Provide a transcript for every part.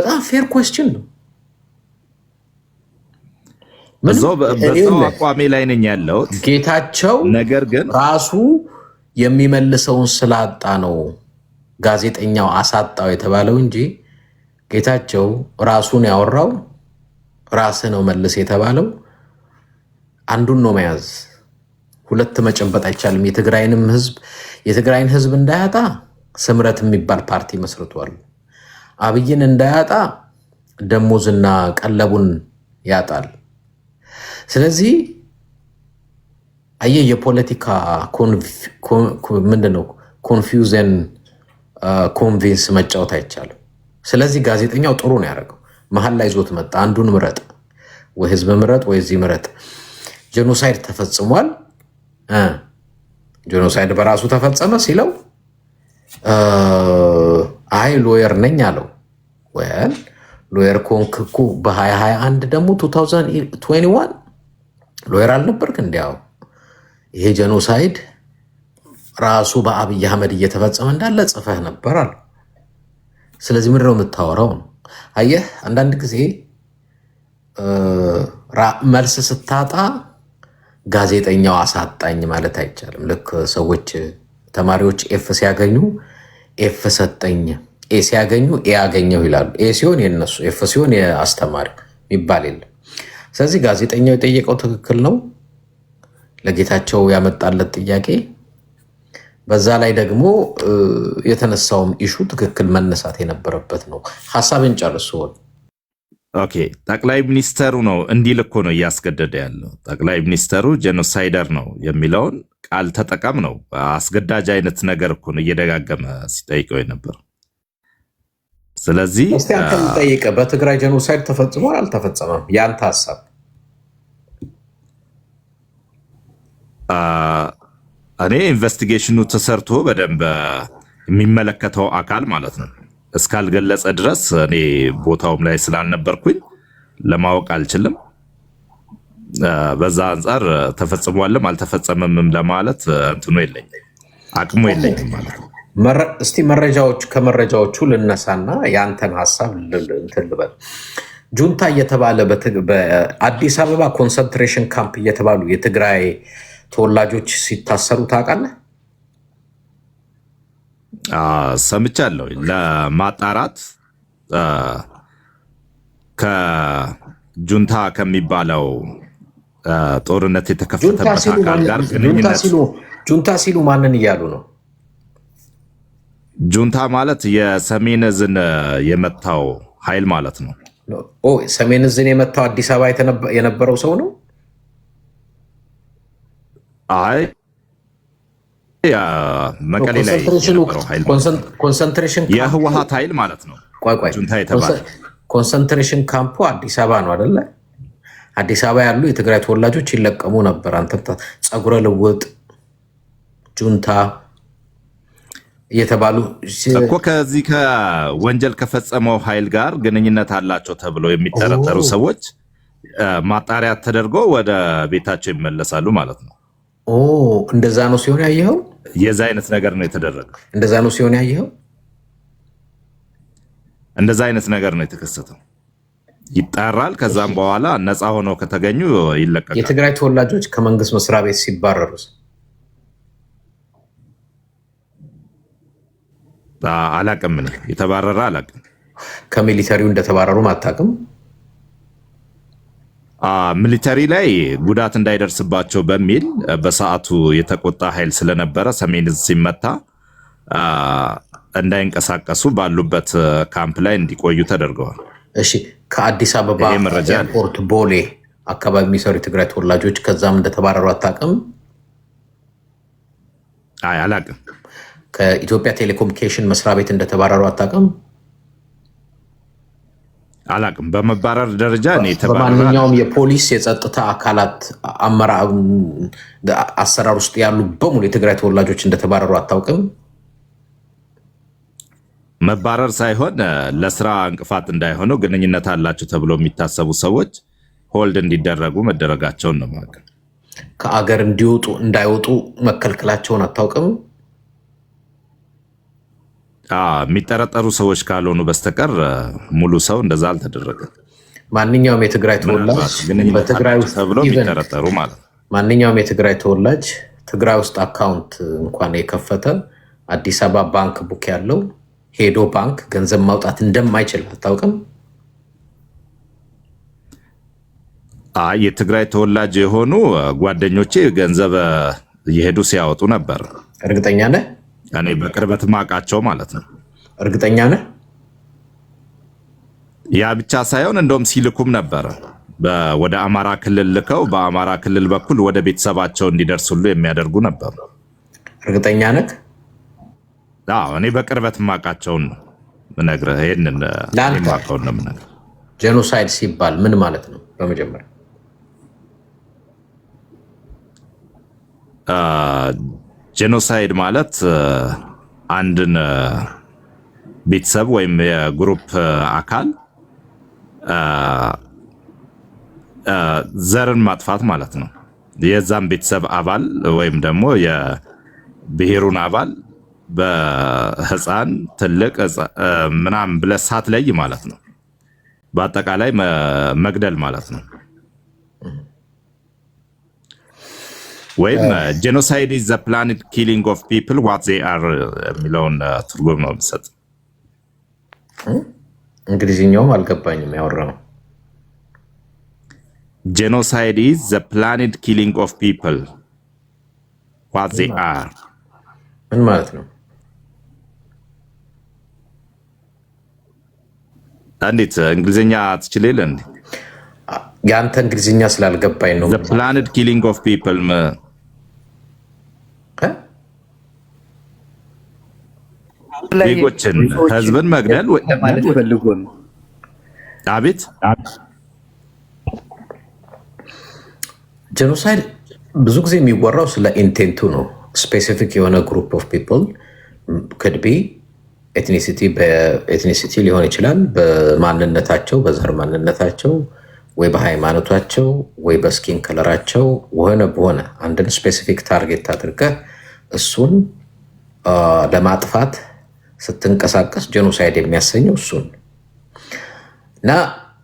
በጣም ፌር ኩዌስችን ነው። በዛው አቋሜ ላይ ነኝ ያለው ጌታቸው ነገር ግን ራሱ የሚመልሰውን ስላጣ ነው ጋዜጠኛው አሳጣው የተባለው እንጂ ጌታቸው ራሱን ያወራው ራስህ ነው መልስ የተባለው አንዱን ነው መያዝ። ሁለት መጨበጥ አይቻልም። የትግራይን ህዝብ እንዳያጣ ስምረት የሚባል ፓርቲ መስርቷል። አብይን እንዳያጣ ደሞዝና ቀለቡን ያጣል። ስለዚህ አየህ የፖለቲካ ምንድነው ኮንፊውዘን ኮንቪንስ መጫወት አይቻልም። ስለዚህ ጋዜጠኛው ጥሩ ነው ያደረገው። መሀል ላይ ዞት መጣ። አንዱን ምረጥ፣ ወይ ህዝብ ምረጥ፣ ወይ እዚህ ምረጥ። ጄኖሳይድ ተፈጽሟል። ጄኖሳይድ በራሱ ተፈጸመ ሲለው አይ ሎየር ነኝ አለው። ወል ሎየር ኮንክ እኮ በ2021 ደግሞ 2021 ሎየር አልነበርክ? እንዲያው ይሄ ጄኖሳይድ ራሱ በአብይ አህመድ እየተፈጸመ እንዳለ ጽፈህ ነበር አለ። ስለዚህ ምንድነው የምታወራው ነው? አየህ አንዳንድ ጊዜ መልስ ስታጣ ጋዜጠኛው አሳጣኝ ማለት አይቻልም። ልክ ሰዎች ተማሪዎች ኤፍ ሲያገኙ ኤፍ ሰጠኝ፣ ኤ ሲያገኙ ኤ ያገኘው ይላሉ። ኤ ሲሆን የነሱ፣ ኤፍ ሲሆን የአስተማሪ የሚባል የለም። ስለዚህ ጋዜጠኛው የጠየቀው ትክክል ነው፣ ለጌታቸው ያመጣለት ጥያቄ። በዛ ላይ ደግሞ የተነሳውም ኢሹ ትክክል መነሳት የነበረበት ነው። ሀሳብን ጨርሶ ኦኬ። ጠቅላይ ሚኒስተሩ ነው እንዲል እኮ ነው እያስገደደ ያለው። ጠቅላይ ሚኒስተሩ ጄኖሳይደር ነው የሚለውን ቃል ተጠቀም ነው። አስገዳጅ አይነት ነገር እኮ ነው እየደጋገመ ሲጠይቀው የነበር። ስለዚህ እስቲ አንተ ጠይቀ፣ በትግራይ ጄኖሳይድ ተፈጽሟል አልተፈጸመም? ያንተ ሀሳብ። እኔ ኢንቨስቲጌሽኑ ተሰርቶ በደንብ የሚመለከተው አካል ማለት ነው እስካልገለጸ ድረስ እኔ ቦታውም ላይ ስላልነበርኩኝ ለማወቅ አልችልም። በዛ አንጻር ተፈጽሟልም አልተፈጸመምም ለማለት እንትኑ የለኝም፣ አቅሙ የለኝም ማለት ነው። እስቲ ከመረጃዎቹ ልነሳና የአንተን ሀሳብ እንትን ልበል። ጁንታ እየተባለ በአዲስ አበባ ኮንሰንትሬሽን ካምፕ እየተባሉ የትግራይ ተወላጆች ሲታሰሩ ታውቃለህ? ሰምቻለሁ። ለማጣራት ከጁንታ ከሚባለው ጦርነት የተከፈተበት አካል ጋር ግንኙነት። ጁንታ ሲሉ ማንን እያሉ ነው? ጁንታ ማለት የሰሜን ዕዝን የመታው ኃይል ማለት ነው። ሰሜን ዕዝን የመታው አዲስ አበባ የነበረው ሰው ነው? አይ መቀሌ ላይ ኮንሰንትሬሽን የህወሓት ኃይል ማለት ነው። ጁንታ የተባለ ኮንሰንትሬሽን ካምፑ አዲስ አበባ ነው አይደለ? አዲስ አበባ ያሉ የትግራይ ተወላጆች ይለቀሙ ነበር። አንተ ፀጉረ ልውጥ ጁንታ እየተባሉ እኮ ከዚህ ከወንጀል ከፈጸመው ኃይል ጋር ግንኙነት አላቸው ተብሎ የሚጠረጠሩ ሰዎች ማጣሪያ ተደርጎ ወደ ቤታቸው ይመለሳሉ ማለት ነው። እንደዛ ነው ሲሆን ያየኸው? የዛ አይነት ነገር ነው የተደረገው። እንደዛ ነው ሲሆን ያየኸው? እንደዛ አይነት ነገር ነው የተከሰተው። ይጣራል። ከዛም በኋላ ነፃ ሆነው ከተገኙ ይለቀቃል። የትግራይ ተወላጆች ከመንግስት መስሪያ ቤት ሲባረሩ አላቅም። እኔ የተባረረ አላቅም። ከሚሊተሪው እንደተባረሩ አታውቅም? ሚሊተሪ ላይ ጉዳት እንዳይደርስባቸው በሚል በሰዓቱ የተቆጣ ኃይል ስለነበረ ሰሜን ዕዝ ሲመታ እንዳይንቀሳቀሱ ባሉበት ካምፕ ላይ እንዲቆዩ ተደርገዋል። እሺ፣ ከአዲስ አበባ ኤርፖርት ቦሌ አካባቢ የሚሰሩ የትግራይ ተወላጆች ከዛም እንደተባረሩ አታውቅም? አይ አላውቅም። ከኢትዮጵያ ቴሌኮሙኒኬሽን መስሪያ ቤት እንደተባረሩ አታውቅም? አላቅም። በመባረር ደረጃ እኔ በማንኛውም የፖሊስ የጸጥታ አካላት አሰራር ውስጥ ያሉ በሙሉ የትግራይ ተወላጆች እንደተባረሩ አታውቅም? መባረር ሳይሆን ለስራ እንቅፋት እንዳይሆነው ግንኙነት አላቸው ተብሎ የሚታሰቡ ሰዎች ሆልድ እንዲደረጉ መደረጋቸውን ነው ማለት። ከአገር እንዳይወጡ መከልከላቸውን አታውቅም? የሚጠረጠሩ ሰዎች ካልሆኑ በስተቀር ሙሉ ሰው እንደዛ አልተደረገም። ማንኛውም የትግራይ ተወላጅ በትግራይ ውስጥ ተብለው የሚጠረጠሩ ማለት ነው። ማንኛውም የትግራይ ተወላጅ ትግራይ ውስጥ አካውንት እንኳን የከፈተ አዲስ አበባ ባንክ ቡክ ያለው ሄዶ ባንክ ገንዘብ ማውጣት እንደማይችል አታውቅም? የትግራይ ተወላጅ የሆኑ ጓደኞቼ ገንዘብ እየሄዱ ሲያወጡ ነበር። እርግጠኛ ነህ? እኔ በቅርበት ማውቃቸው ማለት ነው። እርግጠኛ ነህ? ያ ብቻ ሳይሆን እንደውም ሲልኩም ነበረ ወደ አማራ ክልል ልከው በአማራ ክልል በኩል ወደ ቤተሰባቸው እንዲደርሱሉ የሚያደርጉ ነበሩ። እርግጠኛ ነህ? እኔ በቅርበት ማውቃቸውን ነው የምነግርህ። ይሄንን ማውቀውን ነው የምነግርህ። ጄኖሳይድ ሲባል ምን ማለት ነው? በመጀመሪያ ጄኖሳይድ ማለት አንድን ቤተሰብ ወይም የግሩፕ አካል ዘርን ማጥፋት ማለት ነው። የዛም ቤተሰብ አባል ወይም ደግሞ የብሔሩን አባል በህፃን ትልቅ ምናምን ብለህ ሳትለይ ማለት ነው። በአጠቃላይ መግደል ማለት ነው። ወይም ጄኖሳይድ ኢዝ ዘ ፕላንድ ኪሊንግ ኦፍ ፒፕል ዋት ዜይ አር የሚለውን ትርጉም ነው የምሰጥ። እንግሊዝኛውም አልገባኝም ያወራው። ጄኖሳይድ ኢዝ ዘ ፕላንድ ኪሊንግ ኦፍ ፒፕል ዋት ዜይ አር ምን ማለት ነው? እንዴት እንግሊዝኛ ትችል የለ እንዴ? የአንተ እንግሊዝኛ ስላልገባኝ ነው። ዘ ፕላንድ ኪሊንግ ኦፍ ፒፕል ዜጎችን ህዝብን መግደል ማለት ፈልጎ ነው። አቤት ጄኖሳይድ ብዙ ጊዜ የሚወራው ስለ ኢንቴንቱ ነው። ስፔሲፊክ የሆነ ግሩፕ ኦፍ ፒፕል ክድቢ ኤትኒሲቲ በኤትኒሲቲ ሊሆን ይችላል፣ በማንነታቸው በዘር ማንነታቸው ወይ በሃይማኖታቸው ወይ በስኪን ከለራቸው ሆነ በሆነ አንድን ስፔሲፊክ ታርጌት አድርገህ እሱን ለማጥፋት ስትንቀሳቀስ ጄኖሳይድ የሚያሰኘው እሱን እና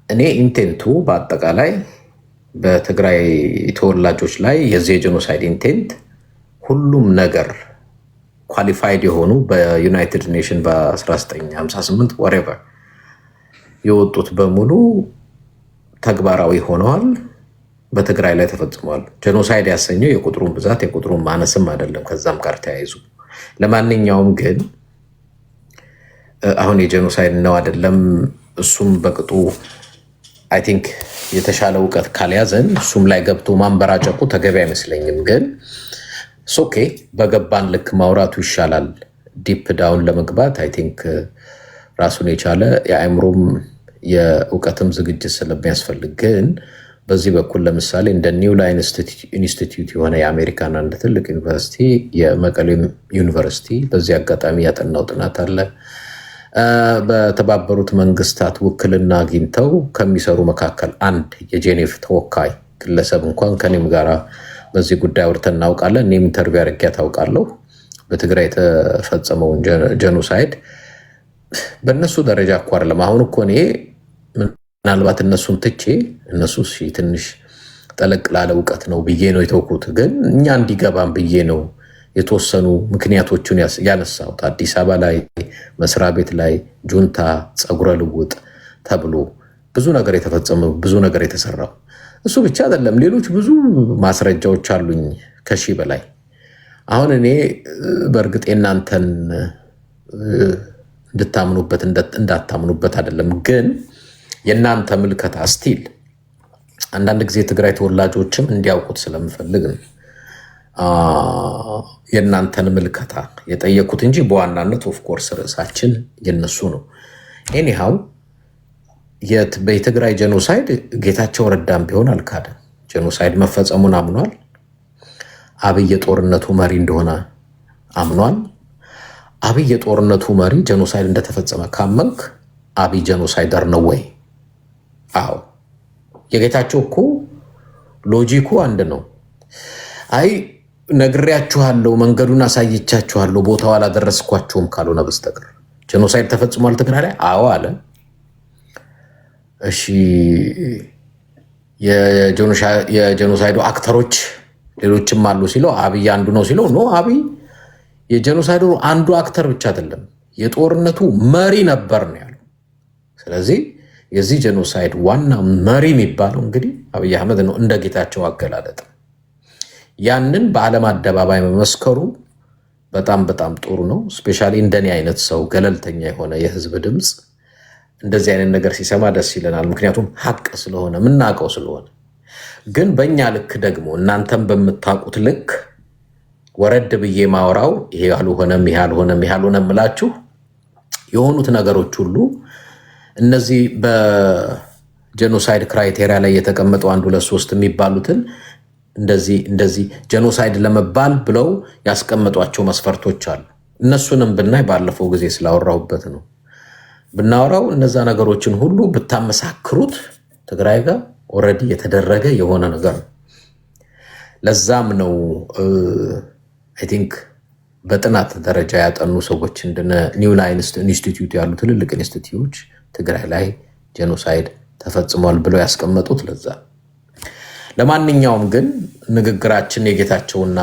እኔ ኢንቴንቱ በአጠቃላይ በትግራይ ተወላጆች ላይ የዚህ የጄኖሳይድ ኢንቴንት ሁሉም ነገር ኳሊፋይድ የሆኑ በዩናይትድ ኔሽን በ1958 ወሬቨር የወጡት በሙሉ ተግባራዊ ሆነዋል፣ በትግራይ ላይ ተፈጽሟል። ጄኖሳይድ ያሰኘው የቁጥሩን ብዛት የቁጥሩን ማነስም አይደለም፣ ከዛም ጋር ተያይዙ። ለማንኛውም ግን አሁን የጄኖሳይድ ነው አይደለም እሱም በቅጡ አይ ቲንክ የተሻለ እውቀት ካልያዘን እሱም ላይ ገብቶ ማንበራጨቁ ተገቢ አይመስለኝም። ግን ኦኬ በገባን ልክ ማውራቱ ይሻላል። ዲፕ ዳውን ለመግባት አይ ቲንክ ራሱን የቻለ የአእምሮም የእውቀትም ዝግጅት ስለሚያስፈልግ፣ ግን በዚህ በኩል ለምሳሌ እንደ ኒው ላይን ኢንስቲትዩት የሆነ የአሜሪካን አንድ ትልቅ ዩኒቨርሲቲ የመቀሌም ዩኒቨርሲቲ በዚህ አጋጣሚ ያጠናው ጥናት አለ። በተባበሩት መንግስታት ውክልና አግኝተው ከሚሰሩ መካከል አንድ የጄኔቭ ተወካይ ግለሰብ እንኳን ከኔም ጋር በዚህ ጉዳይ አውርተን እናውቃለን። እኔም ኢንተርቪው አድርጌ ታውቃለሁ። በትግራይ የተፈጸመውን ጄኖሳይድ በእነሱ ደረጃ እኮ አይደለም። አሁን እኮ እኔ ምናልባት እነሱን ትቼ እነሱ ትንሽ ጠለቅ ላለ እውቀት ነው ብዬ ነው የተውኩት፣ ግን እኛ እንዲገባም ብዬ ነው የተወሰኑ ምክንያቶቹን ያነሳሁት። አዲስ አበባ ላይ መስሪያ ቤት ላይ ጁንታ ፀጉረ ልውጥ ተብሎ ብዙ ነገር የተፈጸመው ብዙ ነገር የተሰራው እሱ ብቻ አይደለም፣ ሌሎች ብዙ ማስረጃዎች አሉኝ ከሺህ በላይ። አሁን እኔ በእርግጥ የእናንተን እንድታምኑበት እንዳታምኑበት አይደለም፣ ግን የእናንተ ምልከታ ስቲል አንዳንድ ጊዜ ትግራይ ተወላጆችም እንዲያውቁት ስለምፈልግ ነው የእናንተን ምልከታ የጠየኩት እንጂ በዋናነት ኦፍኮርስ ርዕሳችን የነሱ ነው። ኤኒሃው በትግራይ ጄኖሳይድ ጌታቸው ረዳም ቢሆን አልካደም። ጄኖሳይድ መፈጸሙን አምኗል። አብይ የጦርነቱ መሪ እንደሆነ አምኗል። አብይ የጦርነቱ መሪ ጄኖሳይድ እንደተፈጸመ ካመንክ አብይ ጄኖሳይደር ነው ወይ? አዎ። የጌታቸው እኮ ሎጂኩ አንድ ነው። አይ ነግሬያችኋለሁ፣ መንገዱን አሳይቻችኋለሁ፣ ቦታው አላደረስኳችሁም ካልሆነ በስተቀር ጄኖሳይድ ተፈጽሟል ትግራይ ላይ? አዎ አለ። እሺ የጄኖሳይዱ አክተሮች ሌሎችም አሉ ሲለው አብይ አንዱ ነው ሲለው ኖ አብይ የጄኖሳይዱ አንዱ አክተር ብቻ አይደለም የጦርነቱ መሪ ነበር ነው ያለው። ስለዚህ የዚህ ጄኖሳይድ ዋና መሪ የሚባለው እንግዲህ አብይ አህመድ ነው እንደ ጌታቸው አገላለጥ። ያንን በዓለም አደባባይ መመስከሩ በጣም በጣም ጥሩ ነው። ስፔሻሊ እንደኔ አይነት ሰው ገለልተኛ የሆነ የህዝብ ድምፅ እንደዚህ አይነት ነገር ሲሰማ ደስ ይለናል። ምክንያቱም ሀቅ ስለሆነ የምናውቀው ስለሆነ። ግን በእኛ ልክ ደግሞ እናንተም በምታውቁት ልክ ወረድ ብዬ ማውራው ይሄ አልሆነም ይሄ አልሆነም ይሄ አልሆነም እላችሁ የሆኑት ነገሮች ሁሉ እነዚህ በጄኖሳይድ ክራይቴሪያ ላይ የተቀመጡ 1 2 3 የሚባሉትን እንደዚህ ጄኖሳይድ ለመባል ብለው ያስቀመጧቸው መስፈርቶች አሉ። እነሱንም ብናይ ባለፈው ጊዜ ስላወራሁበት ነው ብናወራው እነዛ ነገሮችን ሁሉ ብታመሳክሩት ትግራይ ጋር ኦልሬዲ የተደረገ የሆነ ነገር ነው። ለዛም ነው አይ ቲንክ በጥናት ደረጃ ያጠኑ ሰዎች እንደነ ኒው ላይን ኢንስቲትዩት ያሉ ትልልቅ ኢንስቲትዩቶች ትግራይ ላይ ጄኖሳይድ ተፈጽሟል ብለው ያስቀመጡት ለዛ። ለማንኛውም ግን ንግግራችን የጌታቸውና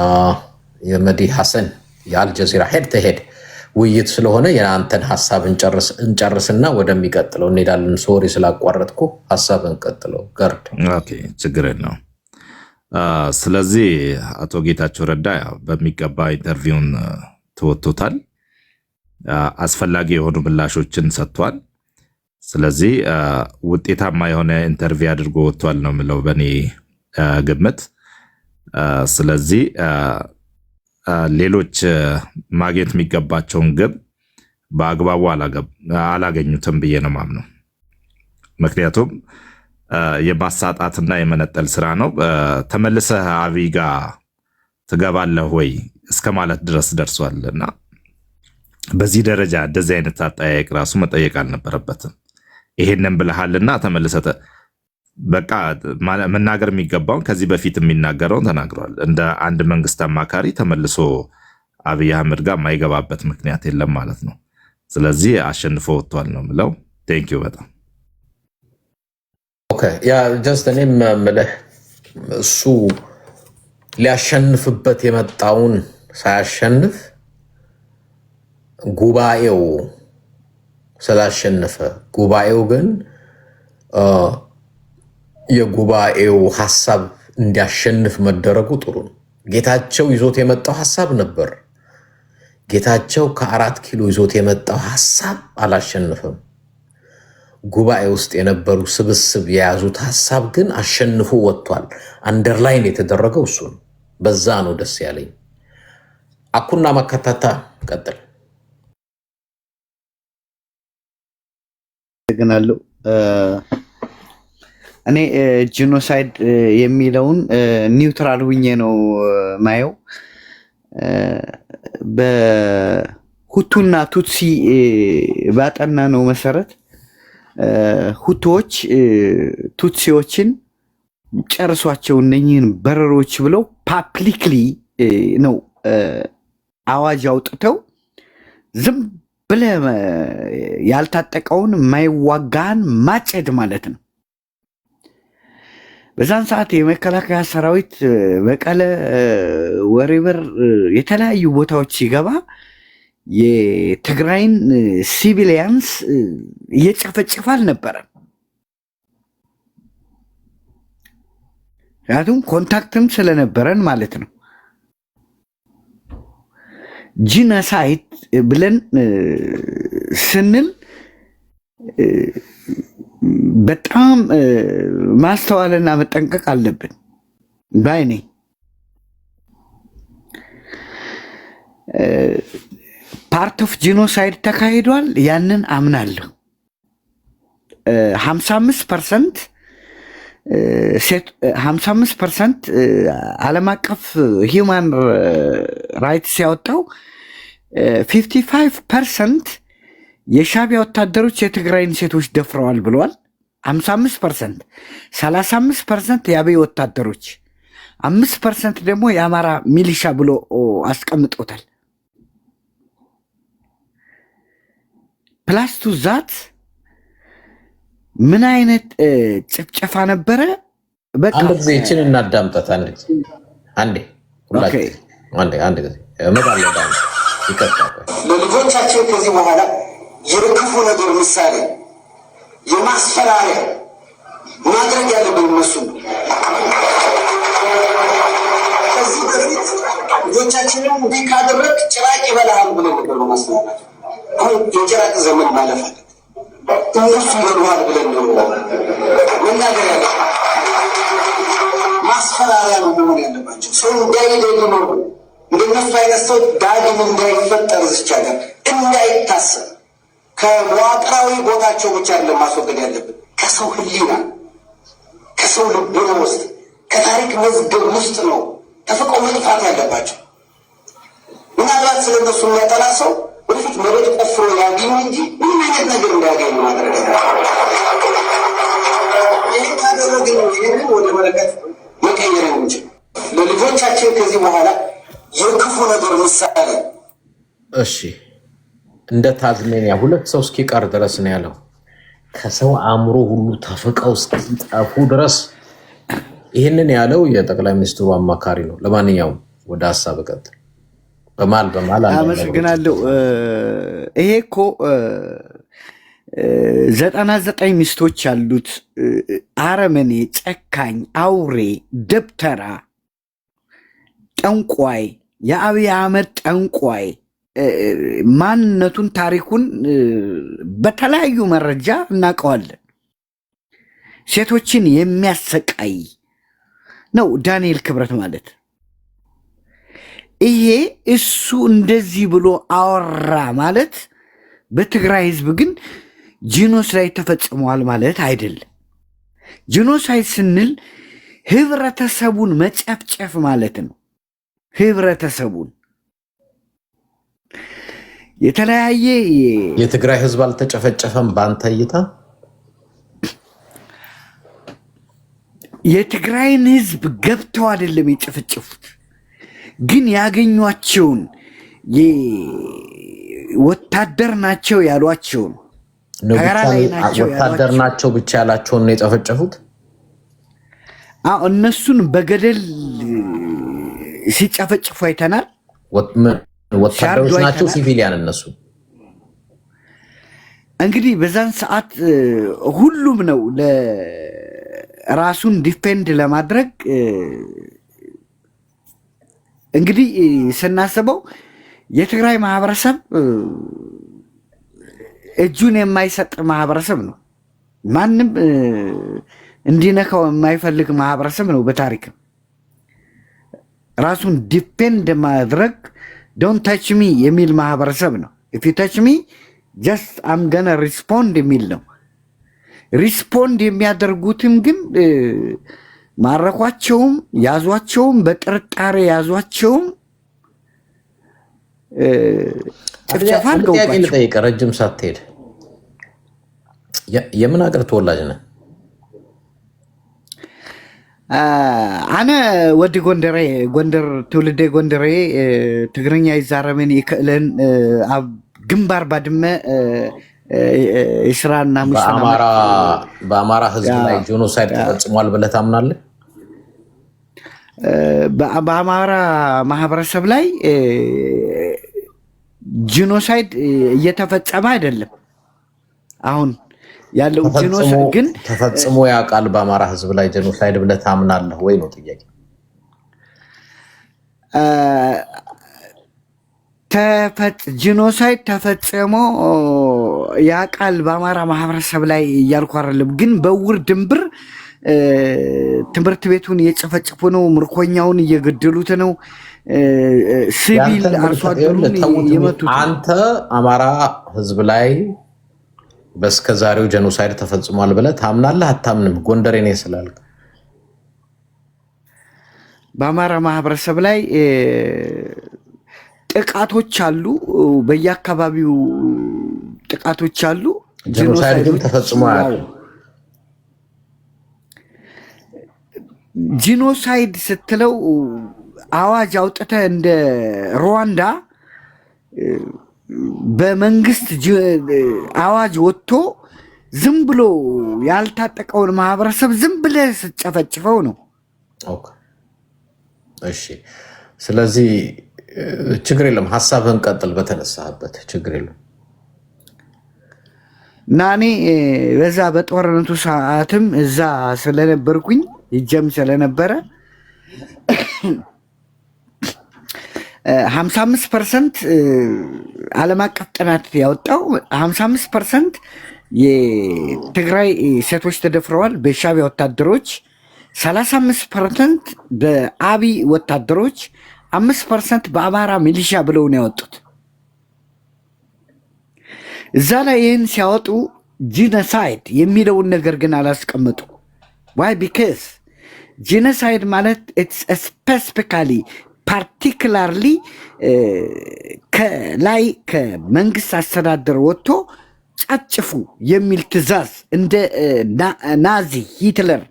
የመዲ ሐሰን የአልጀዚራ ሄድ ተሄድ ውይይት ስለሆነ የአንተን ሐሳብ እንጨርስና ወደሚቀጥለው እንሄዳለን። ሶሪ ስላቋረጥኩ ሐሳብ እንቀጥለው። ገርድ ኦኬ፣ ችግር ነው። ስለዚህ አቶ ጌታቸው ረዳ በሚገባ ኢንተርቪውን ተወጥቶታል። አስፈላጊ የሆኑ ምላሾችን ሰጥቷል። ስለዚህ ውጤታማ የሆነ ኢንተርቪው አድርጎ ወጥቷል ነው የምለው በእኔ ግምት። ስለዚህ ሌሎች ማግኘት የሚገባቸውን ግብ በአግባቡ አላገኙትም ብዬ ነው ማምነው። ምክንያቱም የማሳጣትና የመነጠል ስራ ነው። ተመልሰህ አብይ ጋር ትገባለህ ወይ እስከ ማለት ድረስ ደርሷል እና በዚህ ደረጃ እንደዚህ አይነት አጠያየቅ ራሱ መጠየቅ አልነበረበትም። ይሄንን ብለሃልና ተመልሰህ በቃ መናገር የሚገባውን ከዚህ በፊት የሚናገረውን ተናግሯል። እንደ አንድ መንግስት አማካሪ ተመልሶ አብይ አህመድ ጋር የማይገባበት ምክንያት የለም ማለት ነው። ስለዚህ አሸንፎ ወጥቷል ነው የምለው። ቴንኪው በጣም ኦኬ። ያ ጀስት እኔም የምልህ እሱ ሊያሸንፍበት የመጣውን ሳያሸንፍ ጉባኤው ስላሸነፈ ጉባኤው ግን የጉባኤው ሐሳብ እንዲያሸንፍ መደረጉ ጥሩ ነው። ጌታቸው ይዞት የመጣው ሐሳብ ነበር። ጌታቸው ከ4 ኪሎ ይዞት የመጣው ሐሳብ አላሸነፈም። ጉባኤ ውስጥ የነበሩ ስብስብ የያዙት ሐሳብ ግን አሸንፎ ወጥቷል። አንደርላይን የተደረገው እሱ ነው። በዛ ነው ደስ ያለኝ። አኩና ማካታታ ቀጥል። አመሰግናለሁ። እኔ ጂኖሳይድ የሚለውን ኒውትራል ሁኜ ነው ማየው። በሁቱና ቱትሲ ባጠና ነው መሰረት ሁቶች ቱትሲዎችን ጨርሷቸው እነኝህን በረሮች ብለው ፓብሊክሊ ነው አዋጅ አውጥተው ዝም ብለ ያልታጠቀውን ማይዋጋን ማጨድ ማለት ነው። በዛን ሰዓት የመከላከያ ሰራዊት በቀለ ወሬበር የተለያዩ ቦታዎች ሲገባ የትግራይን ሲቪሊያንስ እየጨፈጨፈ አልነበረም። ምክንያቱም ኮንታክትም ስለነበረን ማለት ነው። ጂኖሳይድ ብለን ስንል በጣም ማስተዋልና መጠንቀቅ አለብን ባይኔ። ፓርት ኦፍ ጂኖሳይድ ተካሂዷል፣ ያንን አምናለሁ። 55% ዓለም አቀፍ ሂውማን ራይትስ ያወጣው 55% የሻዕቢያ ወታደሮች የትግራይን ሴቶች ደፍረዋል ብለዋል። 55%፣ 35% የአብይ ወታደሮች፣ 5% ደግሞ የአማራ ሚሊሻ ብሎ አስቀምጦታል። ፕላስ ቱ ዛት ምን አይነት ጭፍጨፋ ነበረ? በቃ አንድ ጊዜ ይችን እናዳምጣት። አንዴ ጊዜ እመጣለሁ። ይቀጥላል። ለልጆቻችን ከዚህ በኋላ የክፉ ነገር ምሳሌ የማስፈራሪያ ማድረግ ያለብን እነሱ ከዚህ በፊት ልጆቻችንን እንዲህ ካደረግ ጭራቅ ይበላሃል ብለን ነበር በማስፈራራት። አሁን የጭራቅ ዘመን ማለፍ አለ። እነሱ ይበሉሃል ብለን ነው መናገር ያለ። ማስፈራሪያ ነው መሆን ያለባቸው። ሰው እንዳይደግ ነው። እንደነሱ አይነት ሰው ዳግም እንዳይፈጠር ዝቻ ጋር እንዳይታሰብ ከመዋቅራዊ ቦታቸው ብቻ አይደለም ማስወገድ ያለብን፣ ከሰው ሕሊና ከሰው ልቦና ውስጥ ከታሪክ መዝገብ ውስጥ ነው ተፈቀው መጥፋት ያለባቸው። ምናልባት ስለነሱ የሚያጠላ ሰው ወደፊት መሬት ቆፍሮ ያገኝ እንጂ ምን አይነት ነገር እንዳያገኝ ማድረግ ይህ ካደረግን ይህንን ወደ በረከት መቀየር እንችል። ለልጆቻችን ከዚህ በኋላ የክፉ ነገር ምሳሌ እሺ እንደ ታዝሜኒያ 2 ሰው እስኪቀር ድረስ ነው ያለው። ከሰው አእምሮ ሁሉ ተፍቀው እስኪጠፉ ድረስ ይህንን ያለው የጠቅላይ ሚኒስትሩ አማካሪ ነው። ለማንኛውም ወደ ሀሳብ ቀጥል። በማል አመሰግናለሁ። ይሄ እኮ 99 ሚስቶች ያሉት አረመኔ፣ ጨካኝ፣ አውሬ፣ ደብተራ፣ ጠንቋይ፣ የአብይ አህመድ ጠንቋይ ማንነቱን ታሪኩን በተለያዩ መረጃ እናውቀዋለን። ሴቶችን የሚያሰቃይ ነው ዳንኤል ክብረት ማለት። ይሄ እሱ እንደዚህ ብሎ አወራ ማለት በትግራይ ህዝብ ግን ጂኖሳይድ ተፈጽሟል ማለት አይደለም። ጂኖሳይድ ስንል ህብረተሰቡን መጨፍጨፍ ማለት ነው። ህብረተሰቡን የተለያየ የትግራይ ህዝብ አልተጨፈጨፈም በአንተ እይታ? የትግራይን ህዝብ ገብተው አይደለም የጨፈጨፉት፣ ግን ያገኟቸውን ወታደር ናቸው ያሏቸውን ወታደር ናቸው ብቻ ያላቸውን ነው የጨፈጨፉት። እነሱን በገደል ሲጨፈጭፉ አይተናል። ወታደሮች ናቸው ሲቪሊያን እነሱ። እንግዲህ በዛን ሰዓት ሁሉም ነው ለራሱን ዲፌንድ ለማድረግ እንግዲህ ስናስበው የትግራይ ማህበረሰብ እጁን የማይሰጥ ማህበረሰብ ነው። ማንም እንዲነካው የማይፈልግ ማህበረሰብ ነው። በታሪክም ራሱን ዲፔንድ ማድረግ ዶንት ታች ሚ የሚል ማህበረሰብ ነው። ኢፍ ዩ ታች ሚ ጀስት አም ገና ሪስፖንድ የሚል ነው። ሪስፖንድ የሚያደርጉትም ግን ማረኳቸውም ያዟቸውም በጥርጣሬ ያዟቸውም ጭፍጨፋ አድርገውባቸው። ልጠይቅ ረጅም ሳትሄድ የምን ሀገር ተወላጅ ነህ? አነ ወዲ ጎንደሬ ጎንደር ትውልዴ ጎንደሬ ትግርኛ ይዛረምን ይክእለን ኣብ ግንባር ባድመ ይስራና በአማራ ህዝብ ላይ ጄኖሳይድ ተፈጽሟል ብለህ ታምናለህ? በአማራ ማህበረሰብ ላይ ጄኖሳይድ እየተፈጸመ አይደለም። አሁን ያለው ጄኖሳይድ ግን ተፈጽሞ ያውቃል። በአማራ ህዝብ ላይ ጄኖሳይድ ብለህ ታምናለህ ወይ ነው ጥያቄ። ጄኖሳይድ ተፈጽሞ ያውቃል በአማራ ማህበረሰብ ላይ እያልኩ አይደለም። ግን በውር ድንብር ትምህርት ቤቱን እየጨፈጨፉ ነው። ምርኮኛውን እየገደሉት ነው። ሲቪል አርሶ አደሩን የመቱት። አንተ አማራ ህዝብ ላይ በስከ ዛሬው ጄኖሳይድ ተፈጽሟል ብለህ ታምናለህ አታምንም? ጎንደሬ ነኝ ስላልክ በአማራ ማህበረሰብ ላይ ጥቃቶች አሉ። በየአካባቢው ጥቃቶች አሉ። ጄኖሳይድ ግን ተፈጽሞ ያውቃል። ጂኖሳይድ ስትለው አዋጅ አውጥተህ እንደ ሩዋንዳ በመንግስት አዋጅ ወጥቶ ዝም ብሎ ያልታጠቀውን ማህበረሰብ ዝም ብለህ ስጨፈጭፈው ነው። እሺ፣ ስለዚህ ችግር የለም። ሀሳብህን ቀጥል በተነሳህበት፣ ችግር የለም። እና እኔ በዛ በጦርነቱ ሰዓትም እዛ ስለነበርኩኝ ይጀም ስለነበረ 55% ዓለም አቀፍ ጥናት ያወጣው 55% የትግራይ ሴቶች ተደፍረዋል በሻዕቢያ ወታደሮች፣ 35% በአብይ ወታደሮች፣ 5% በአማራ ሚሊሻ ብለው ነው ያወጡት። እዛ ላይ ይህን ሲያወጡ ጂኖሳይድ የሚለውን ነገር ግን አላስቀምጡ። ዋይ ቢካዝ ጂኖሳይድ ማለት ስፔሲፊካሊ ፓርቲክላርሊ ከላይ ከመንግስት አስተዳደር ወጥቶ ጨፍጭፉ የሚል ትእዛዝ እንደ ናዚ ሂትለር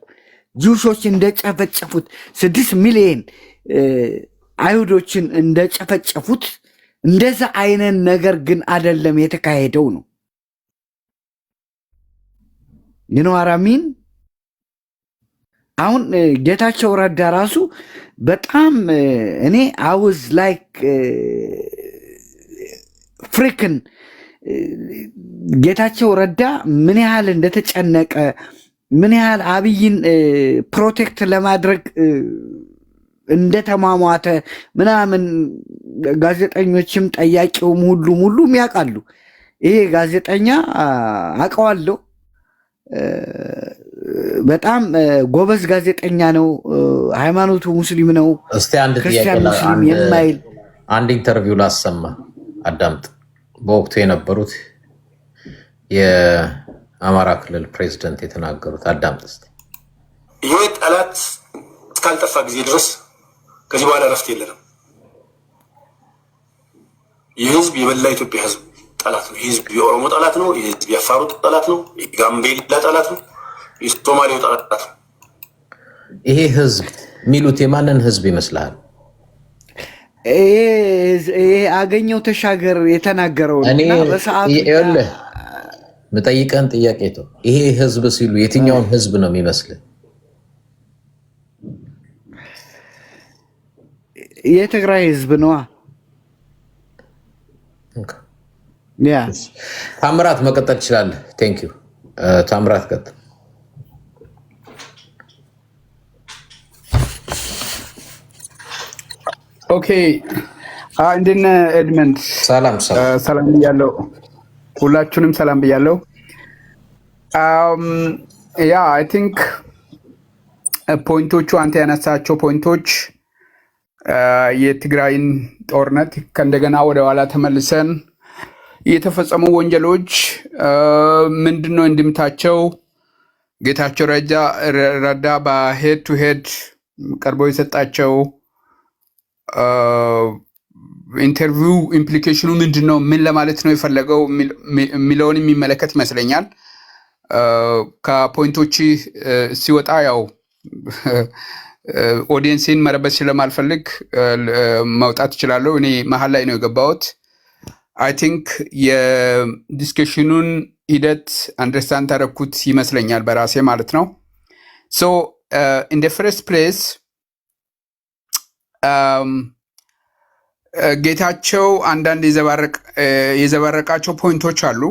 ጁሾች እንደጨፈጨፉት 6 ሚሊዮን አይሁዶችን እንደጨፈጨፉት እንደዛ አይነት ነገር ግን አይደለም የተካሄደው ነው። ይኖራሚን አሁን ጌታቸው ረዳ ራሱ በጣም እኔ አውዝ ላይክ ፍሪክን ጌታቸው ረዳ ምን ያህል እንደተጨነቀ ምን ያህል አብይን ፕሮቴክት ለማድረግ እንደተሟሟተ ምናምን ጋዜጠኞችም ጠያቂውም ሁሉም ያውቃሉ። ይሄ ጋዜጠኛ አውቀዋለሁ። በጣም ጎበዝ ጋዜጠኛ ነው። ሃይማኖቱ ሙስሊም ነው። እስቲ አንድ ክርስቲያን ሙስሊም የማይል አንድ ኢንተርቪው ላሰማ፣ አዳምጥ። በወቅቱ የነበሩት የአማራ ክልል ፕሬዚደንት የተናገሩት አዳምጥ እስቲ። ይሄ ጠላት እስካልጠፋ ጊዜ ድረስ ከዚህ በኋላ እረፍት የለንም። የህዝብ የበላ ኢትዮጵያ ህዝብ ጠላት ነው። የህዝብ የኦሮሞ ጠላት ነው። የህዝብ የአፋሩ ጠላት ነው። የጋምቤላ ጠላት ነው። የሶማሌው ጠላት ነው። ይሄ ህዝብ የሚሉት የማንን ህዝብ ይመስልሃል? ይሄ አገኘው ተሻገር የተናገረው በሰዓቱ ምጠይቀን ጥያቄ ነው። ይሄ ህዝብ ሲሉ የትኛውን ህዝብ ነው የሚመስልህ? የትግራይ ህዝብ ነዋ። ያ ታምራት መቀጠል ትችላለህ። ቴንክ ዩ ታምራት ቀጥል። ኦኬ እንደነ ኤድመንድ ሰላም ብያለሁ። ሁላችሁንም ሰላም ብያለሁ። ያ አይ ቲንክ ፖይንቶቹ አንተ ያነሳቸው ፖይንቶች የትግራይን ጦርነት ከእንደገና ወደ ኋላ ተመልሰን የተፈጸሙ ወንጀሎች ምንድነው እንድምታቸው፣ ጌታቸው ረዳ በሄድ ቱ ሄድ ቀርቦ የሰጣቸው ኢንተርቪው ኢምፕሊኬሽኑ ምንድነው፣ ምን ለማለት ነው የፈለገው የሚለውን የሚመለከት ይመስለኛል። ከፖይንቶች ሲወጣ ያው ኦዲየንስን መረበስ ስለማልፈልግ መውጣት እችላለሁ። እኔ መሀል ላይ ነው የገባሁት። አይ ቲንክ የዲስከሽኑን ሂደት አንደርስታንድ ታደረኩት ይመስለኛል በራሴ ማለት ነው። ሶ ኢን ደ ፈርስት ፕሌስ ጌታቸው አንዳንድ የዘባረቃቸው ፖይንቶች አሉ።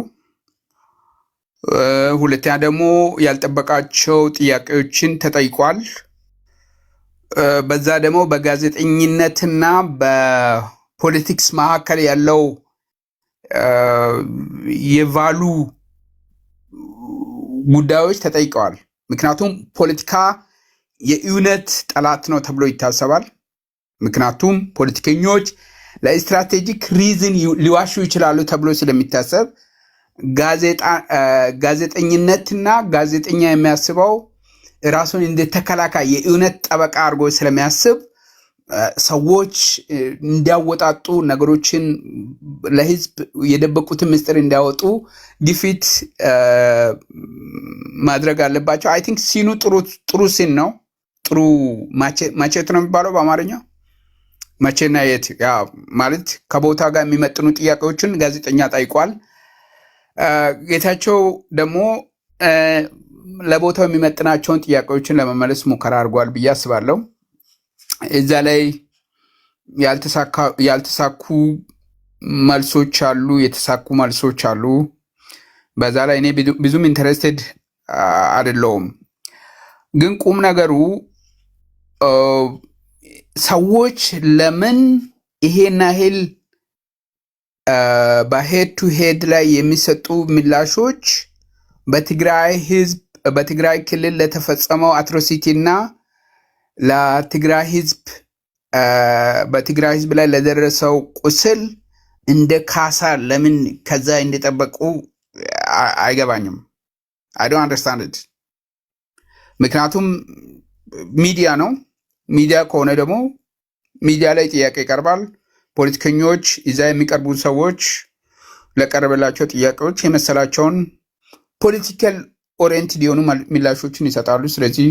ሁለተኛ ደግሞ ያልጠበቃቸው ጥያቄዎችን ተጠይቋል። በዛ ደግሞ በጋዜጠኝነትና በፖለቲክስ መካከል ያለው የቫሉ ጉዳዮች ተጠይቀዋል። ምክንያቱም ፖለቲካ የእውነት ጠላት ነው ተብሎ ይታሰባል። ምክንያቱም ፖለቲከኞች ለስትራቴጂክ ሪዝን ሊዋሹ ይችላሉ ተብሎ ስለሚታሰብ ጋዜጠኝነትና ጋዜጠኛ የሚያስበው ራሱን እንደ ተከላካይ የእውነት ጠበቃ አድርጎ ስለሚያስብ ሰዎች እንዲያወጣጡ ነገሮችን ለህዝብ የደበቁትን ምስጢር እንዲያወጡ ግፊት ማድረግ አለባቸው። አይ ቲንክ ሲኑ ጥሩ ሲን ነው። ጥሩ ማቼት ነው የሚባለው በአማርኛ። መቼና የት ያ ማለት ከቦታ ጋር የሚመጥኑ ጥያቄዎችን ጋዜጠኛ ጠይቋል። ጌታቸው ደግሞ ለቦታው የሚመጥናቸውን ጥያቄዎችን ለመመለስ ሙከራ አድርጓል ብዬ አስባለሁ። እዛ ላይ ያልተሳኩ መልሶች አሉ፣ የተሳኩ መልሶች አሉ። በዛ ላይ እኔ ብዙም ኢንተረስትድ አይደለሁም። ግን ቁም ነገሩ ሰዎች ለምን ይሄን ያህል በሄድ ቱ ሄድ ላይ የሚሰጡ ምላሾች በትግራይ ክልል ለተፈጸመው አትሮሲቲ እና በትግራይ ህዝብ ላይ ለደረሰው ቁስል እንደ ካሳ ለምን ከዛ እንደጠበቁ አይገባኝም። I don't understand it። ምክንያቱም ሚዲያ ነው። ሚዲያ ከሆነ ደግሞ ሚዲያ ላይ ጥያቄ ይቀርባል። ፖለቲከኞች እዛ የሚቀርቡ ሰዎች ለቀረበላቸው ጥያቄዎች የመሰላቸውን ፖለቲካል ኦሪየንትድ የሆኑ ምላሾችን ይሰጣሉ። ስለዚህ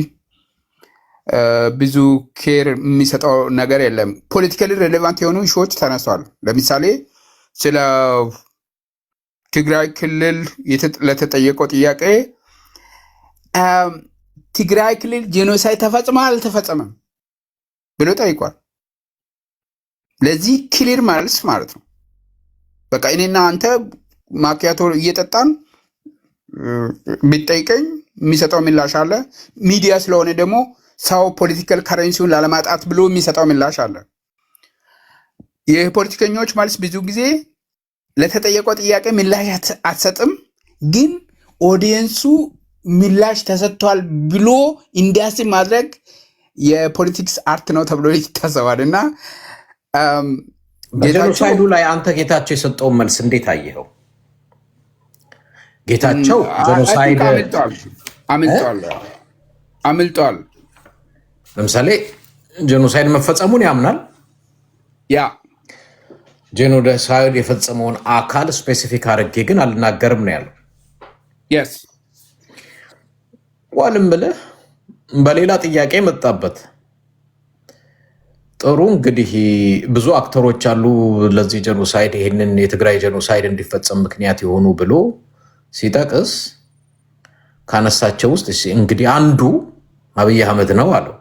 ብዙ ኬር የሚሰጠው ነገር የለም። ፖለቲካሊ ሬሌቫንት የሆኑ ኢሹዎች ተነሷል። ለምሳሌ ስለ ትግራይ ክልል ለተጠየቀው ጥያቄ ትግራይ ክልል ጄኖሳይድ ተፈጽሟል አልተፈጸመም ብሎ ጠይቋል። ለዚህ ክሊር መልስ ማለት ነው። በቃ እኔና አንተ ማኪያቶ እየጠጣን ቢጠይቀኝ የሚሰጠው ምላሽ አለ። ሚዲያ ስለሆነ ደግሞ ሰው ፖለቲካል ከረንሲውን ላለማጣት ብሎ የሚሰጠው ምላሽ አለ። የፖለቲከኞች መልስ ብዙ ጊዜ ለተጠየቀው ጥያቄ ምላሽ አትሰጥም፣ ግን ኦዲየንሱ ምላሽ ተሰጥቷል ብሎ እንዲያስብ ማድረግ የፖለቲክስ አርት ነው ተብሎ ይታሰባል። እና በጀኖሳይዱ ላይ አንተ ጌታቸው የሰጠውን መልስ እንዴት አየኸው? ጌታቸው ጀኖሳይድ አምልጧል። ለምሳሌ ጀኖሳይድ መፈጸሙን ያምናል። ያ ጄኖሳይድ የፈጸመውን አካል ስፔሲፊክ አድርጌ ግን አልናገርም ነው ያለው። የስ ዋልም ብለህ በሌላ ጥያቄ መጣበት። ጥሩ እንግዲህ ብዙ አክተሮች አሉ ለዚህ ጄኖሳይድ ይሄንን የትግራይ ጄኖሳይድ እንዲፈጸም ምክንያት የሆኑ ብሎ ሲጠቅስ ካነሳቸው ውስጥ እንግዲህ አንዱ አብይ አህመድ ነው አለው።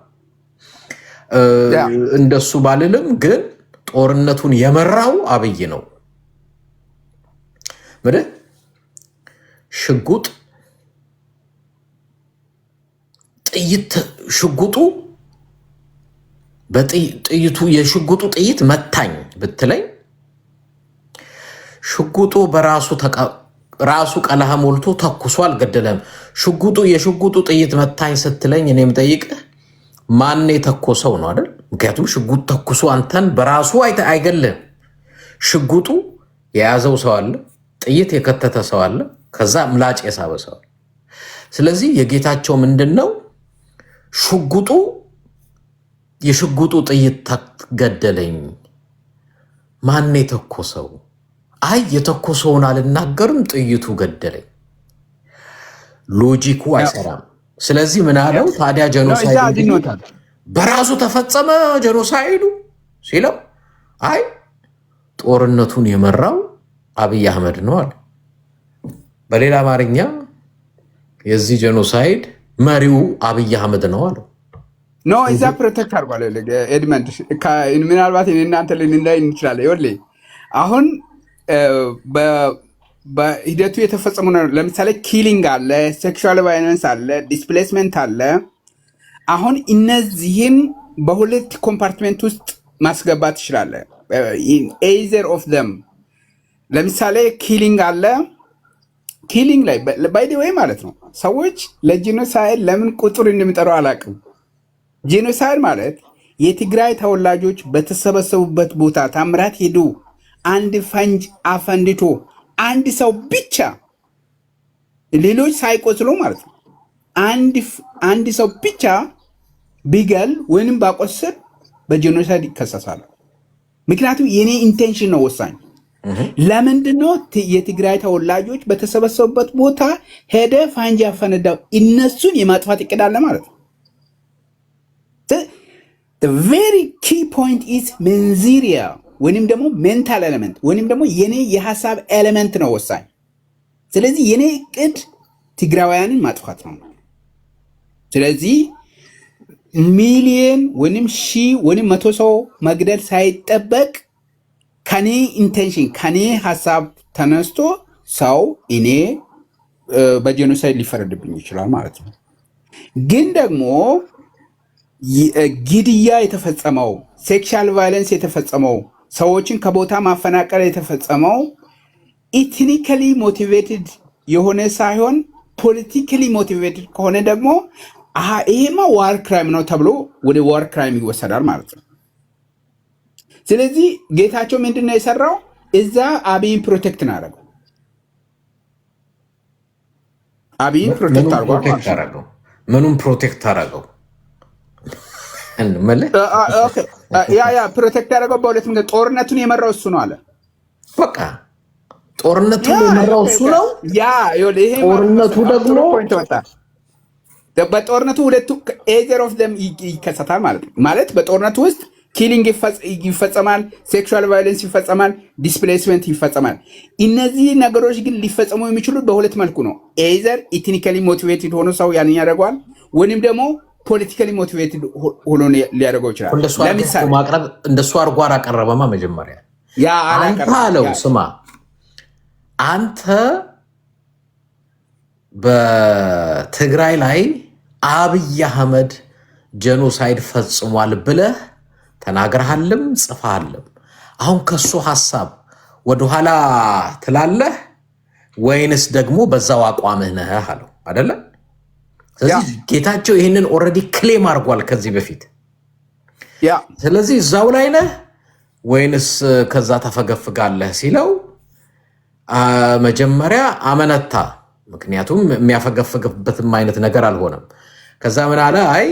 እንደሱ ባልልም ግን ጦርነቱን የመራው አብይ ነው። ምንድን ሽጉጥ ጥይት ሽጉጡ በጥይቱ የሽጉጡ ጥይት መታኝ ብትለኝ ሽጉጡ ራሱ ቀለሃ ሞልቶ ተኩሶ አልገደለም። የሽጉጡ ጥይት መታኝ ስትለኝ እኔም ጠይቅህ ማን የተኮሰው ነው አይደል? ምክንያቱም ሽጉጥ ተኩሶ አንተን በራሱ አይገልም። ሽጉጡ የያዘው ሰው አለ፣ ጥይት የከተተ ሰው አለ፣ ከዛ ምላጭ የሳበ ሰው አለ። ስለዚህ የጌታቸው ምንድነው የሽጉጡ ጥይት ገደለኝ። ማን የተኮሰው? አይ የተኮሰውን አልናገርም፣ ጥይቱ ገደለኝ። ሎጂኩ አይሰራም። ስለዚህ ምን አለው ታዲያ? ጄኖሳይድ በራሱ ተፈጸመ ጄኖሳይዱ ሲለው አይ ጦርነቱን የመራው አብይ አህመድ ነው አለ። በሌላ አማርኛ የዚህ ጄኖሳይድ መሪው አብይ አህመድ ነው አለ። ኖ እዛ ፕሮቴክት አድርጓል ኤድመንድ። ምናልባት እናንተ ልንላይ እንችላለን። ይኸውልህ አሁን በሂደቱ የተፈጸሙ ለምሳሌ ኪሊንግ አለ፣ ሴክሹዋል ቫዮለንስ አለ፣ ዲስፕሌስመንት አለ። አሁን እነዚህን በሁለት ኮምፓርትሜንት ውስጥ ማስገባት ትችላለህ። ኤዘር ኦፍ ዘም ለምሳሌ ኪሊንግ አለ። ኪሊንግ ላይ ባይ ዘ ዌይ ማለት ነው ሰዎች ለጄኖሳይድ ለምን ቁጥር እንደሚጠራው አላውቅም። ጄኖሳይድ ማለት የትግራይ ተወላጆች በተሰበሰቡበት ቦታ ታምራት ሄዱ አንድ ፈንጅ አፈንድቶ አንድ ሰው ብቻ ሌሎች ሳይቆስሉ ማለት ነው አንድ ሰው ብቻ ቢገል ወይንም ባቆስል በጄኖሳይድ ይከሰሳል። ምክንያቱም የኔ ኢንቴንሽን ነው ወሳኝ። ለምንድነው የትግራይ ተወላጆች በተሰበሰቡበት ቦታ ሄደ ፈንጅ ያፈነዳው? እነሱን የማጥፋት እቅድ አለ ማለት ነው። the very key point is መንዚሪያ ወይንም ደግሞ ሜንታል ኤሌመንት ወይንም ደግሞ የኔ የሐሳብ ኤሌመንት ነው ወሳኝ። ስለዚህ የኔ እቅድ ትግራዋያንን ማጥፋት ነው። ስለዚህ ሚሊየን ወይንም ሺህ ወይንም 100 ሰው መግደል ሳይጠበቅ ከኔ ኢንቴንሽን ከኔ ሐሳብ ተነስቶ ሰው እኔ በጄኖሳይድ ሊፈረድብኝ ይችላል ማለት ነው። ግን ደግሞ ግድያ የተፈጸመው ሴክሹዋል ቫዮለንስ የተፈጸመው ሰዎችን ከቦታ ማፈናቀል የተፈጸመው ኢትኒካሊ ሞቲቬትድ የሆነ ሳይሆን ፖለቲካሊ ሞቲቬትድ ከሆነ ደግሞ ይሄማ ዋር ክራይም ነው ተብሎ ወደ ዋር ክራይም ይወሰዳል ማለት ነው። ስለዚህ ጌታቸው ምንድነው የሰራው? እዛ አብይን ፕሮቴክት እናደርገው አብይን ፕሮቴክት አድርገው ምኑን ፕሮቴክት አደረገው? ያ ፕሮቴክት ያደረገው በሁለት መንገድ ጦርነቱን የመራው እሱ ነው አለ። በቃ ጦርነቱን የመራው እሱ ነው። ጦርነቱ ደግሞ በጦርነቱ ሁለቱ ኤዘር ኦፍ ደም ይከሰታል ማለት ነው። ማለት በጦርነቱ ውስጥ ኪሊንግ ይፈጸማል፣ ሴክሹዋል ቫዮለንስ ይፈጸማል፣ ዲስፕሌስመንት ይፈጸማል። እነዚህ ነገሮች ግን ሊፈጸሙ የሚችሉት በሁለት መልኩ ነው። ኤዘር ኢትኒካሊ ሞቲቬትድ ሆኖ ሰው ያንን ያደርገዋል ወይንም ደግሞ ፖለቲካሊ ሞቲቬትድ ሆኖ ሊያደርገው ይችላል። ለምሳሌ ማቅረብ እንደሱ አርጓ አቀረበማ መጀመሪያ አንተ አለው ስማ አንተ በትግራይ ላይ አብይ አህመድ ጄኖሳይድ ፈጽሟል ብለህ ተናግረሃልም ጽፈሃልም። አሁን ከሱ ሐሳብ ወደኋላ ትላለህ ወይንስ ደግሞ በዛው አቋምህ ነህ አለው አይደለ? ስለዚህ ጌታቸው ይህንን ኦልሬዲ ክሌም አድርጓል ከዚህ በፊት። ስለዚህ እዛው ላይ ነህ ወይንስ ከዛ ተፈገፍጋለህ ሲለው መጀመሪያ አመነታ። ምክንያቱም የሚያፈገፍግበትም አይነት ነገር አልሆነም። ከዛ ምን አለ? አይ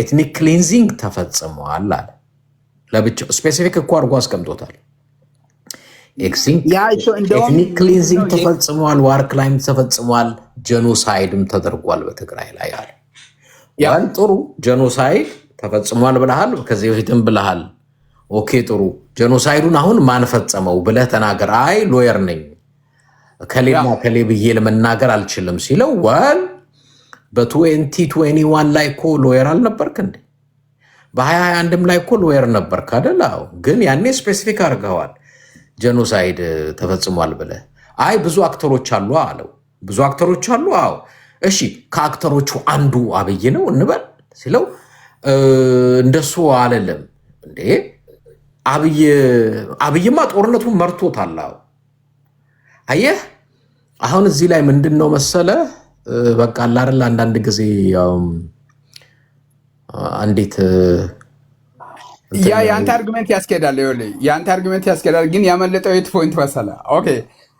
ኤትኒክ ክሊንዚንግ ተፈጽሟል አለ። ለብቻው ስፔሲፊክ እኮ አድርጎ አስቀምጦታል። ኤትኒክ ክሊንዚንግ ተፈጽሟል፣ ዋር ክራይም ተፈጽሟል፣ ጄኖሳይድም ተደርጓል በትግራይ ላይ አለ። ያን ጥሩ ጄኖሳይድ ተፈጽሟል ብለሃል፣ ከዚህ በፊትም ብለሃል። ኦኬ ጥሩ ጄኖሳይዱን አሁን ማን ፈጸመው ብለህ ተናገር። አይ ሎየር ነኝ ከሌላ ከሌ ብዬ ለመናገር አልችልም ሲለው ወል በ2021 ላይ እኮ ሎየር አልነበርክ እንዴ? በ2021ም ላይ እኮ ሎየር ነበርክ አይደል? አዎ። ግን ያኔ ስፔሲፊክ አድርገዋል ጄኖሳይድ ተፈጽሟል ብለህ። አይ ብዙ አክተሮች አሉ አለው። ብዙ አክተሮች አሉ። አዎ እሺ ከአክተሮቹ አንዱ አብይ ነው እንበል ሲለው እንደሱ አለለም እንዴ አብይማ ጦርነቱን መርቶታል። አዎ አየህ አሁን እዚህ ላይ ምንድን ነው መሰለ በቃ አላርላ አንዳንድ ጊዜ አንዴት የአንተ አርጉሜንት ያስኬዳል። የአንተ አርጉሜንት ያስኬዳል፣ ግን ያመለጠው የት ፖይንት መሰለ? ኦኬ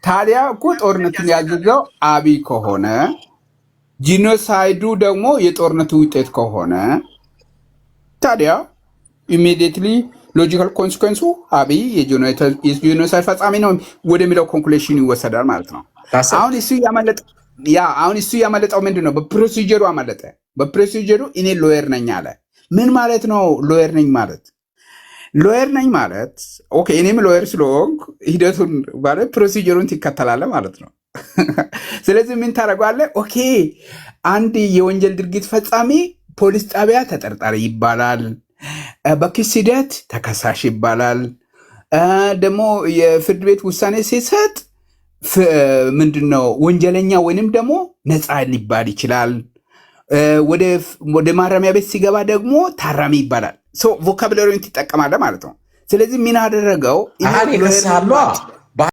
ታዲያ እኮ ጦርነቱን ያዘዘው አብይ ከሆነ ጂኖሳይዱ ደግሞ የጦርነቱ ውጤት ከሆነ ታዲያ ኢሚዲየትሊ ሎጂካል ኮንሲኩዌንሱ አብይ የጂኖሳይድ ፈጻሚ ነው ወደሚለው ኮንክሉዥን ይወሰዳል ማለት ነው። አሁን እሱ ያመለጠው ምንድን ነው? በፕሮሲጀሩ አመለጠ። በፕሮሲጀሩ እኔ ሎየር ነኝ አለ። ምን ማለት ነው ሎየር ነኝ ማለት? ሎየር ነኝ ማለት ኦኬ እኔም ሎየር ስለሆንኩ ሂደቱን ማለት ፕሮሲጀሩን ትከተላለህ ማለት ነው። ስለዚህ ምን ታደርገዋለህ? ኦኬ አንድ የወንጀል ድርጊት ፈጻሚ ፖሊስ ጣቢያ ተጠርጣሪ ይባላል፣ በክስ ሂደት ተከሳሽ ይባላል። ደግሞ የፍርድ ቤት ውሳኔ ሲሰጥ ምንድነው ወንጀለኛ ወይንም ደግሞ ነፃ ሊባል ይችላል። ወደ ማረሚያ ቤት ሲገባ ደግሞ ታራሚ ይባላል። ቮካብላሪውን ትጠቀማለህ ማለት ነው። ስለዚህ ምን አደረገው?